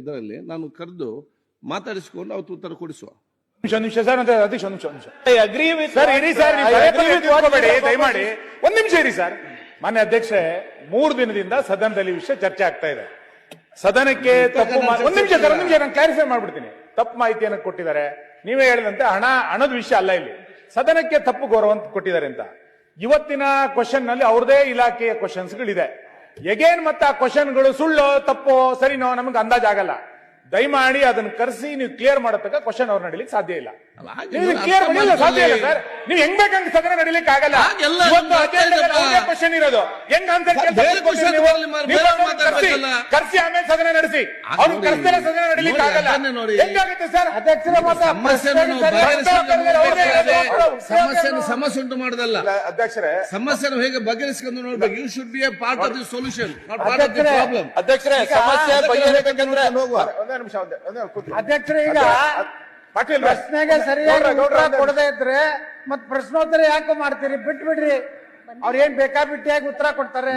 ಇದರಲ್ಲಿ ನಾನು ಕರೆದು ಮಾತಾಡಿಸಿಕೊಂಡು ಅವತ್ತು ಉತ್ತರ ಕೊಡಿಸುವ. ನಿಮಿಷ ಸರ್, ಅಧ್ಯಕ್ಷ ಒಂದು ನಿಮಿಷ ಸರ್ ಇರಿ ಸರ್, ದಯಮಾಡಿ ಒಂದ್ ನಿಮಿಷ ಇರಿ ಸರ್. ಮಾನ್ಯ ಅಧ್ಯಕ್ಷೆ, 3 ದಿನದಿಂದ ಸದನದಲ್ಲಿ ವಿಷಯ ಚರ್ಚೆ ಆಗ್ತಾ ಇದೆ. ಸದನಕ್ಕೆ ತಪ್ಪು ಒಂದ್ ನಿಮಿಷ ಸರ್, ನಾನು ಕ್ಲಾರಿಫೈ ಮಾಡ್ಬಿಡ್ತೀನಿ. ತಪ್ಪು ಮಾಹಿತಿಯನ್ನು ಕೊಟ್ಟಿದ್ದಾರೆ. ನೀವೇ ಹೇಳಿದಂತೆ ಹಣದ ವಿಷಯ ಅಲ್ಲ ಇಲ್ಲಿ, ಸದನಕ್ಕೆ ತಪ್ಪು ಗೌರವ ಅಂತ ಕೊಟ್ಟಿದ್ದಾರೆ ಅಂತ. ಇವತ್ತಿನ ಕ್ವಶನ್ ನಲ್ಲಿ ಅವ್ರದೇ ಇಲಾಖೆಯ ಕ್ವಶನ್ಸ್ಗಳಿದೆ. ಎಗೇನ್ ಮತ್ತೆ ಆ ಕ್ವಶನ್ಗಳು ಸುಳ್ಳು ತಪ್ಪೋ ಸರಿನೋ ನಮ್ಗೆ ಅಂದಾಜಾಗಲ್ಲ. ದಯಮಾಡಿ ಅದನ್ನ ಕರೆಸಿ ನೀವು ಕ್ಲಿಯರ್ ಮಾಡತಕ್ಕ ಕ್ವಶನ್ ಅವ್ರು ನಡೀಲಿಕ್ಕೆ ಸಾಧ್ಯ ಇಲ್ಲ. ಕ್ಲಿಯರ್ ಮಾಡಿಲ್ಲ, ಸಾಧ್ಯ ಇಲ್ಲ ಸರ್. ನೀವು ಹೆಂಗ್ ಬೇಕಂತ ಸದನ ನಡೀಲಿಕ್ಕೆ ಆಗಲ್ಲ. ಕ್ವಶನ್ ಇರೋದು ಹೆಂಗ್ ಆನ್ಸರ್ ಕರ್ಸಿ ಆಮೇಲೆ ಸದನ ನಡೆಸಿ. ಅವ್ರು ಕರ್ಸಿಲ್ಲ ಸದನ ನಡೀಲಿಕ್ಕೆ ಆಗಲ್ಲ. ಹೆಂಗಾಗುತ್ತೆ ಸರ್? ಸಮಸ್ಯೆ ಉಂಟು ಮಾಡೋದಲ್ಲ ಅಧ್ಯಕ್ಷರೇ, ಸಮಸ್ಯೆನ ಹೇಗೆ ಬಗೆಹರಿಸಿಕೊಂಡು ನೋಡ್ಬೇಕು. You should be a part of the solution, not part of the problem. ಅಧ್ಯಕ್ಷರೇ, ಸಮಸ್ಯೆ ಬಗೆಹರಿಸಬೇಕಂದ್ರೆ ಅಧ್ಯಕ್ಷರೇ, ಈಗ ಪ್ರಶ್ನೆಗೆ ಸರಿಯಾಗಿ ಉತ್ತರ ಕೊಡದೇ ಇದ್ರೆ ಮತ್ ಪ್ರಶ್ನೋತ್ತರ ಯಾಕೆ ಮಾಡ್ತೀರಿ? ಬಿಟ್ಬಿಡ್ರಿ, ಅವ್ರೇನ್ ಬೇಕಾಬಿಟ್ಟಿಯಾಗಿ ಉತ್ತರ ಕೊಡ್ತಾರೆ.